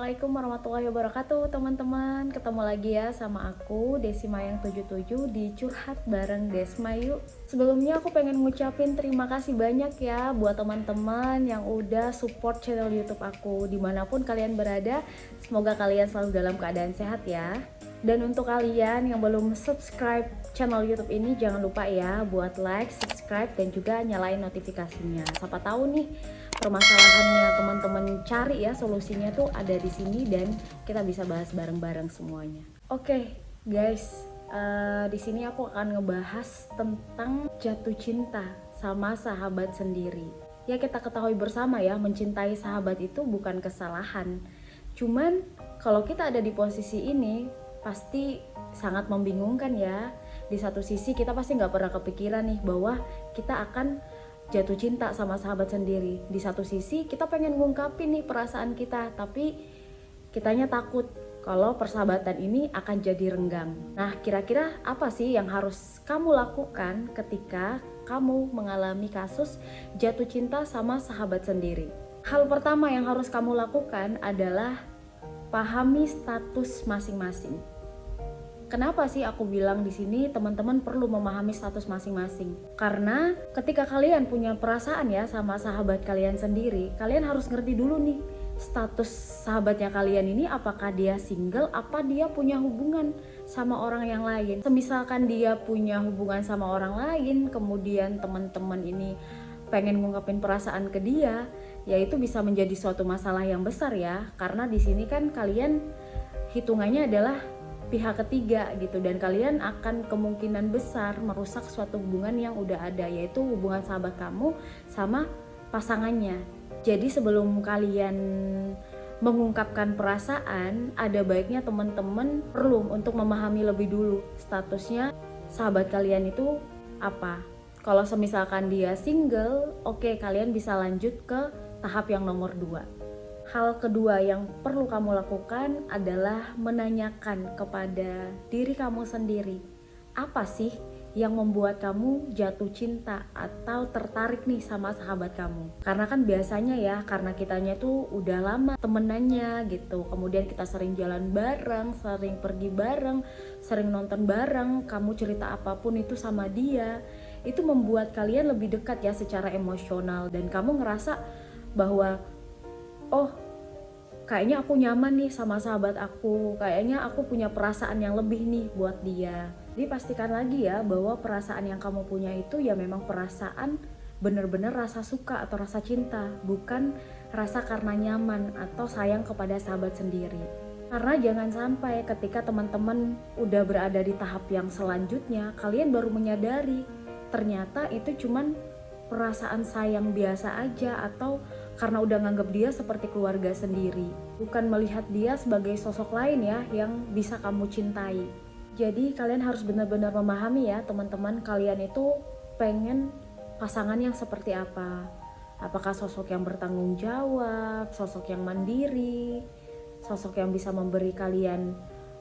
Assalamualaikum warahmatullahi wabarakatuh teman-teman. Ketemu lagi ya sama aku Desi Mayang 77 di Curhat bareng Desmayu. Sebelumnya aku pengen ngucapin terima kasih banyak ya buat teman-teman yang udah support channel YouTube aku dimanapun kalian berada. Semoga kalian selalu dalam keadaan sehat ya. Dan untuk kalian yang belum subscribe channel YouTube ini, jangan lupa ya buat like, subscribe, dan juga nyalain notifikasinya. Siapa tahu nih permasalahannya teman-teman cari ya solusinya tuh ada di sini dan kita bisa bahas bareng-bareng semuanya. Oke, guys, di sini aku akan ngebahas tentang jatuh cinta sama sahabat sendiri. Ya kita ketahui bersama ya, mencintai sahabat itu bukan kesalahan. Cuman kalau kita ada di posisi ini pasti sangat membingungkan ya. Di satu sisi kita pasti nggak pernah kepikiran nih bahwa kita akan jatuh cinta sama sahabat sendiri. Di satu sisi kita pengen ngungkapin nih perasaan kita, tapi kitanya takut kalau persahabatan ini akan jadi renggang. Nah, kira-kira apa sih yang harus kamu lakukan ketika kamu mengalami kasus jatuh cinta sama sahabat sendiri? Hal pertama yang harus kamu lakukan adalah pahami status masing-masing. Kenapa sih aku bilang di sini teman-teman perlu memahami status masing-masing? Karena ketika kalian punya perasaan ya sama sahabat kalian sendiri, kalian harus ngerti dulu nih status sahabatnya kalian ini, apakah dia single, apa dia punya hubungan sama orang yang lain. Semisalkan dia punya hubungan sama orang lain, kemudian teman-teman ini pengen ngungkapin perasaan ke dia, ya itu bisa menjadi suatu masalah yang besar ya. Karena di sini kan kalian hitungannya adalah pihak ketiga gitu, dan kalian akan kemungkinan besar merusak suatu hubungan yang udah ada, yaitu hubungan sahabat kamu sama pasangannya. Jadi sebelum kalian mengungkapkan perasaan, ada baiknya teman-teman perlu untuk memahami lebih dulu statusnya sahabat kalian itu apa. Kalau semisalkan dia single, oke, kalian bisa lanjut ke tahap yang nomor 2. Hal kedua yang perlu kamu lakukan adalah menanyakan kepada diri kamu sendiri, apa sih yang membuat kamu jatuh cinta atau tertarik nih sama sahabat kamu. Karena kan biasanya ya, karena kitanya tuh udah lama temenannya gitu, kemudian kita sering jalan bareng, sering pergi bareng, sering nonton bareng, kamu cerita apapun itu sama dia, itu membuat kalian lebih dekat ya secara emosional, dan kamu ngerasa bahwa oh, kayaknya aku nyaman nih sama sahabat aku, kayaknya aku punya perasaan yang lebih nih buat dia. Jadi pastikan lagi ya bahwa perasaan yang kamu punya itu ya memang perasaan bener-bener rasa suka atau rasa cinta, bukan rasa karena nyaman atau sayang kepada sahabat sendiri. Karena jangan sampai ketika teman-teman udah berada di tahap yang selanjutnya, kalian baru menyadari ternyata itu cuman perasaan sayang biasa aja, atau karena udah nganggap dia seperti keluarga sendiri, bukan melihat dia sebagai sosok lain ya yang bisa kamu cintai. Jadi kalian harus benar-benar memahami ya teman-teman, kalian itu pengen pasangan yang seperti apa. Apakah sosok yang bertanggung jawab, sosok yang mandiri, sosok yang bisa memberi kalian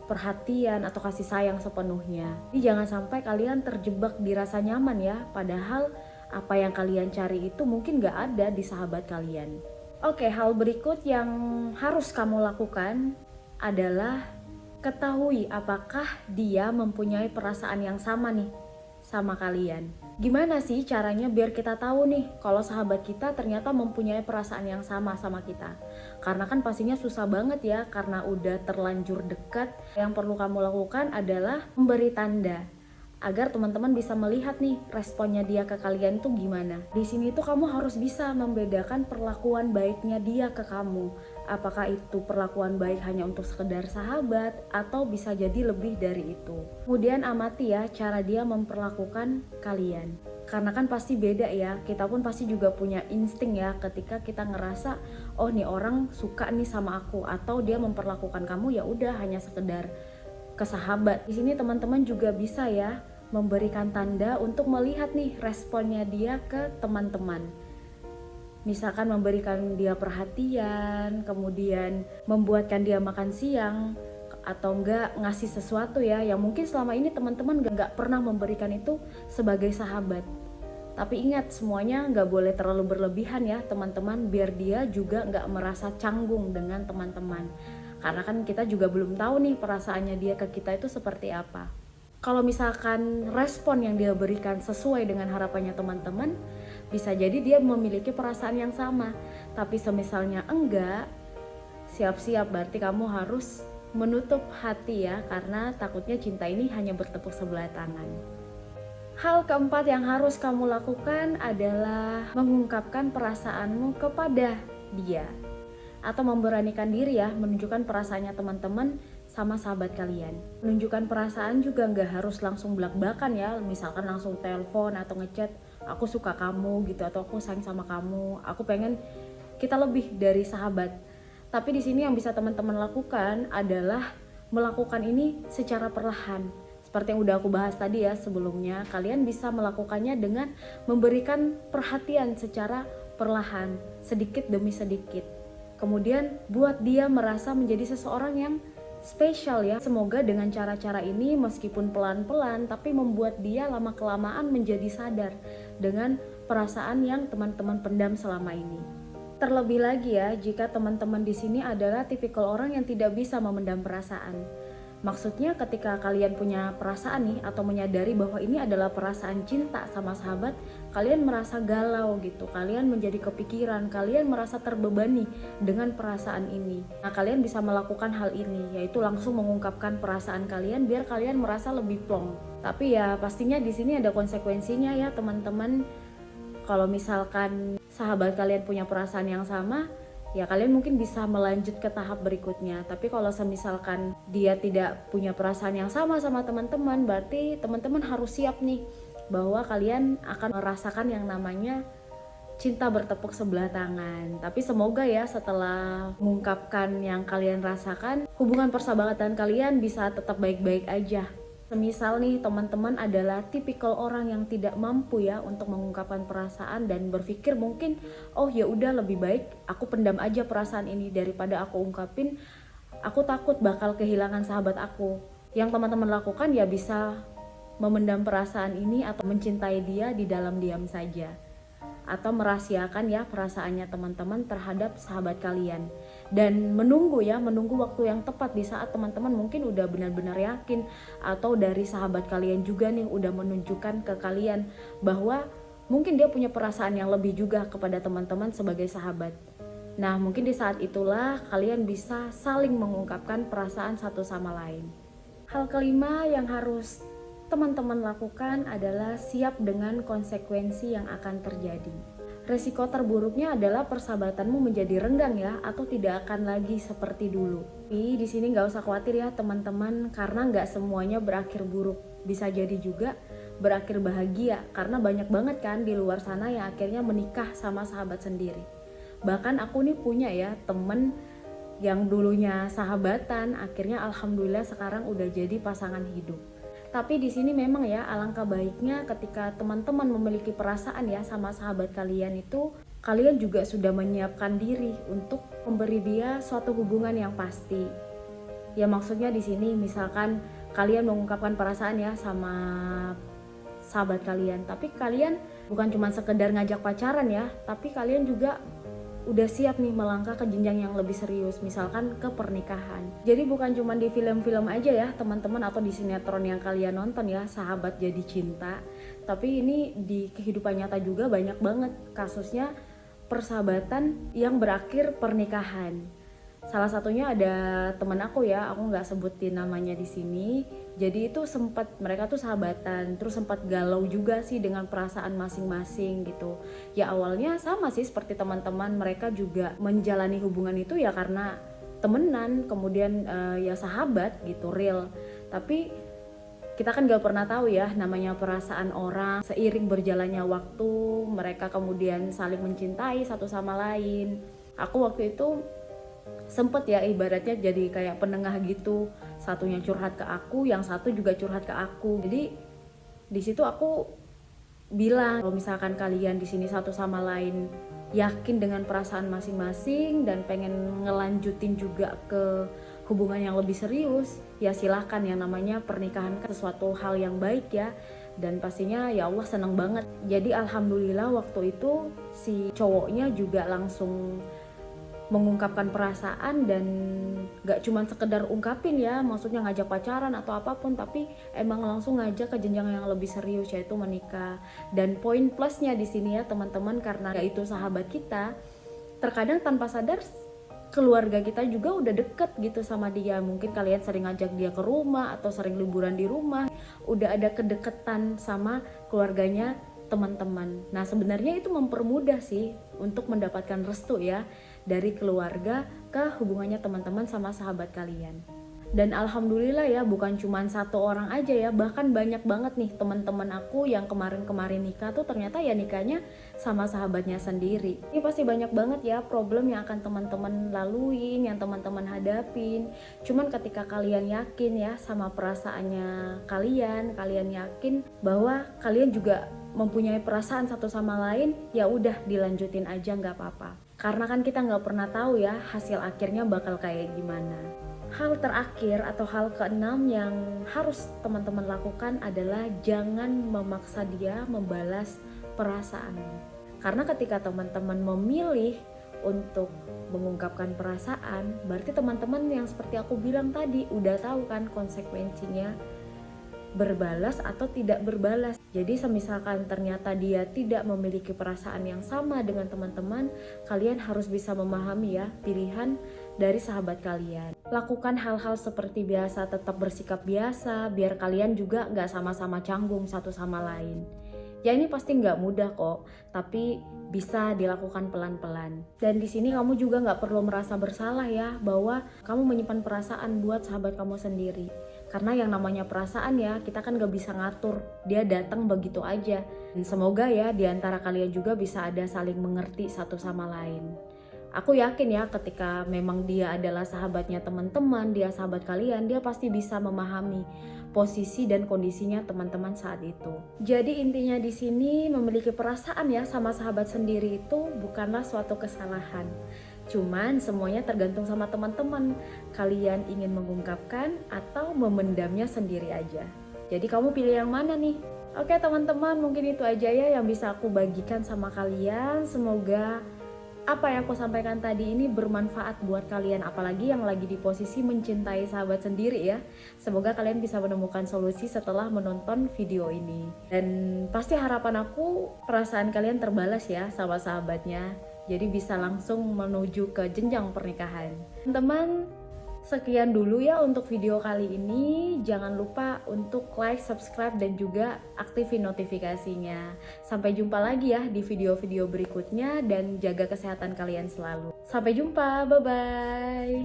perhatian atau kasih sayang sepenuhnya. Jadi jangan sampai kalian terjebak di rasa nyaman ya, padahal apa yang kalian cari itu mungkin gak ada di sahabat kalian. Oke, hal berikut yang harus kamu lakukan adalah ketahui apakah dia mempunyai perasaan yang sama nih sama kalian. Gimana sih caranya biar kita tahu nih kalau sahabat kita ternyata mempunyai perasaan yang sama kita? Karena kan pastinya susah banget ya, karena udah terlanjur dekat. Yang perlu kamu lakukan adalah memberi tanda agar teman-teman bisa melihat nih responnya dia ke kalian tuh gimana. Di sini tuh kamu harus bisa membedakan perlakuan baiknya dia ke kamu. Apakah itu perlakuan baik hanya untuk sekedar sahabat atau bisa jadi lebih dari itu. Kemudian amati ya cara dia memperlakukan kalian. Karena kan pasti beda ya, kita pun pasti juga punya insting ya ketika kita ngerasa oh nih orang suka nih sama aku, atau dia memperlakukan kamu ya udah hanya sekedar ke sahabat. Di sini teman-teman juga bisa ya memberikan tanda untuk melihat nih responnya dia ke teman-teman. Misalkan memberikan dia perhatian, kemudian membuatkan dia makan siang, atau enggak ngasih sesuatu ya yang mungkin selama ini teman-teman enggak pernah memberikan itu sebagai sahabat. Tapi ingat, semuanya nggak boleh terlalu berlebihan ya teman-teman, biar dia juga nggak merasa canggung dengan teman-teman. Karena kan kita juga belum tahu nih perasaannya dia ke kita itu seperti apa. Kalau misalkan respon yang dia berikan sesuai dengan harapannya teman-teman, bisa jadi dia memiliki perasaan yang sama. Tapi semisalnya enggak, siap-siap, berarti kamu harus menutup hati ya, karena takutnya cinta ini hanya bertepuk sebelah tangan. Hal keempat yang harus kamu lakukan adalah mengungkapkan perasaanmu kepada dia, atau memberanikan diri ya menunjukkan perasaannya teman-teman sama sahabat kalian. Menunjukkan perasaan juga nggak harus langsung belak-belakan ya, misalkan langsung telepon atau ngechat, aku suka kamu gitu, atau aku sayang sama kamu, aku pengen kita lebih dari sahabat. Tapi di sini yang bisa teman-teman lakukan adalah melakukan ini secara perlahan. Seperti yang udah aku bahas tadi ya sebelumnya, kalian bisa melakukannya dengan memberikan perhatian secara perlahan, sedikit demi sedikit. Kemudian buat dia merasa menjadi seseorang yang spesial ya. Semoga dengan cara-cara ini meskipun pelan-pelan tapi membuat dia lama-kelamaan menjadi sadar dengan perasaan yang teman-teman pendam selama ini. Terlebih lagi ya, jika teman-teman di sini adalah tipikal orang yang tidak bisa memendam perasaan. Maksudnya ketika kalian punya perasaan nih atau menyadari bahwa ini adalah perasaan cinta sama sahabat, kalian merasa galau gitu, kalian menjadi kepikiran, kalian merasa terbebani dengan perasaan ini. Nah, kalian bisa melakukan hal ini, yaitu langsung mengungkapkan perasaan kalian biar kalian merasa lebih plong. Tapi ya pastinya di sini ada konsekuensinya ya teman-teman. Kalau misalkan sahabat kalian punya perasaan yang sama, ya kalian mungkin bisa melanjut ke tahap berikutnya. Tapi kalau semisalkan dia tidak punya perasaan yang sama teman-teman, berarti teman-teman harus siap nih bahwa kalian akan merasakan yang namanya cinta bertepuk sebelah tangan. Tapi semoga ya setelah mengungkapkan yang kalian rasakan, hubungan persahabatan kalian bisa tetap baik-baik aja. Semisal nih teman-teman adalah tipikal orang yang tidak mampu ya untuk mengungkapkan perasaan dan berpikir mungkin oh ya udah lebih baik aku pendam aja perasaan ini daripada aku ungkapin, aku takut bakal kehilangan sahabat aku. Yang teman-teman lakukan ya bisa memendam perasaan ini atau mencintai dia di dalam diam saja, atau merahasiakan ya perasaannya teman-teman terhadap sahabat kalian, dan menunggu waktu yang tepat di saat teman-teman mungkin udah benar-benar yakin, atau dari sahabat kalian juga nih udah menunjukkan ke kalian bahwa mungkin dia punya perasaan yang lebih juga kepada teman-teman sebagai sahabat. Nah, mungkin di saat itulah kalian bisa saling mengungkapkan perasaan satu sama lain. Hal kelima yang harus teman-teman lakukan adalah siap dengan konsekuensi yang akan terjadi. Resiko terburuknya adalah persahabatanmu menjadi renggang ya, atau tidak akan lagi seperti dulu. Tapi di sini nggak usah khawatir ya teman-teman, karena nggak semuanya berakhir buruk. Bisa jadi juga berakhir bahagia, karena banyak banget kan di luar sana yang akhirnya menikah sama sahabat sendiri. Bahkan aku nih punya ya temen yang dulunya sahabatan, akhirnya alhamdulillah sekarang udah jadi pasangan hidup. Tapi di sini memang ya alangkah baiknya ketika teman-teman memiliki perasaan ya sama sahabat kalian itu, kalian juga sudah menyiapkan diri untuk memberi dia suatu hubungan yang pasti. Ya maksudnya di sini misalkan kalian mengungkapkan perasaan ya sama sahabat kalian, tapi kalian bukan cuma sekedar ngajak pacaran ya, tapi kalian juga udah siap nih melangkah ke jenjang yang lebih serius, misalkan ke pernikahan. Jadi bukan cuma di film-film aja ya teman-teman, atau di sinetron yang kalian nonton ya sahabat jadi cinta, tapi ini di kehidupan nyata juga banyak banget kasusnya persahabatan yang berakhir pernikahan. Salah satunya ada teman aku ya, aku nggak sebutin namanya di sini. Jadi itu mereka tuh sahabatan, terus sempat galau juga sih dengan perasaan masing-masing gitu. Ya awalnya sama sih seperti teman-teman, mereka juga menjalani hubungan itu ya karena temenan, kemudian ya sahabat gitu, real. Tapi kita kan gak pernah tahu ya namanya perasaan orang. Seiring berjalannya waktu, mereka kemudian saling mencintai satu sama lain. Aku waktu itu sempet ya ibaratnya jadi kayak penengah gitu, satunya curhat ke aku, yang satu juga curhat ke aku. Jadi di situ aku bilang kalau misalkan kalian di sini satu sama lain yakin dengan perasaan masing-masing dan pengen ngelanjutin juga ke hubungan yang lebih serius, ya silahkan. Yang namanya pernikahan kan sesuatu hal yang baik ya, dan pastinya ya Allah seneng banget. Jadi alhamdulillah waktu itu si cowoknya juga langsung mengungkapkan perasaan, dan gak cuma sekedar ungkapin ya, maksudnya ngajak pacaran atau apapun, tapi emang langsung ngajak ke jenjang yang lebih serius, yaitu menikah. Dan poin plusnya di sini ya teman-teman, karena itu sahabat kita, terkadang tanpa sadar keluarga kita juga udah deket gitu sama dia. Mungkin kalian sering ngajak dia ke rumah atau sering liburan di rumah, udah ada kedekatan sama keluarganya teman-teman. Nah sebenarnya itu mempermudah sih untuk mendapatkan restu ya dari keluarga ke hubungannya teman-teman sama sahabat kalian. Dan alhamdulillah ya, bukan cuma satu orang aja ya, bahkan banyak banget nih teman-teman aku yang kemarin-kemarin nikah tuh ternyata ya nikahnya sama sahabatnya sendiri. Ini pasti banyak banget ya problem yang akan teman-teman laluin, yang teman-teman hadapin. Cuman ketika kalian yakin ya sama perasaannya kalian yakin bahwa kalian juga mempunyai perasaan satu sama lain, ya udah dilanjutin aja, nggak apa-apa. Karena kan kita nggak pernah tahu ya hasil akhirnya bakal kayak gimana. Hal terakhir atau hal keenam yang harus teman-teman lakukan adalah jangan memaksa dia membalas perasaanmu. Karena ketika teman-teman memilih untuk mengungkapkan perasaan, berarti teman-teman yang seperti aku bilang tadi udah tahu kan konsekuensinya berbalas atau tidak berbalas. Jadi semisalkan ternyata dia tidak memiliki perasaan yang sama dengan teman-teman, kalian harus bisa memahami ya pilihan dari sahabat kalian. Lakukan hal-hal seperti biasa, tetap bersikap biasa, biar kalian juga nggak sama-sama canggung satu sama lain. Ya ini pasti nggak mudah kok, tapi bisa dilakukan pelan-pelan. Dan di sini kamu juga nggak perlu merasa bersalah ya, bahwa kamu menyimpan perasaan buat sahabat kamu sendiri. Karena yang namanya perasaan ya, kita kan gak bisa ngatur, dia datang begitu aja. Dan semoga ya di antara kalian juga bisa ada saling mengerti satu sama lain. Aku yakin ya ketika memang dia adalah sahabatnya teman-teman, dia sahabat kalian, dia pasti bisa memahami posisi dan kondisinya teman-teman saat itu. Jadi intinya di sini memiliki perasaan ya sama sahabat sendiri itu bukanlah suatu kesalahan. Cuman semuanya tergantung sama teman-teman. Kalian ingin mengungkapkan atau memendamnya sendiri aja. Jadi kamu pilih yang mana nih? Oke teman-teman, mungkin itu aja ya yang bisa aku bagikan sama kalian. Semoga apa yang aku sampaikan tadi ini bermanfaat buat kalian, apalagi yang lagi di posisi mencintai sahabat sendiri ya. Semoga kalian bisa menemukan solusi setelah menonton video ini. Dan pasti harapan aku perasaan kalian terbalas ya sama sahabatnya. Jadi bisa langsung menuju ke jenjang pernikahan. Teman-teman, sekian dulu ya untuk video kali ini. Jangan lupa untuk like, subscribe, dan juga aktifin notifikasinya. Sampai jumpa lagi ya di video-video berikutnya, dan jaga kesehatan kalian selalu. Sampai jumpa, bye-bye.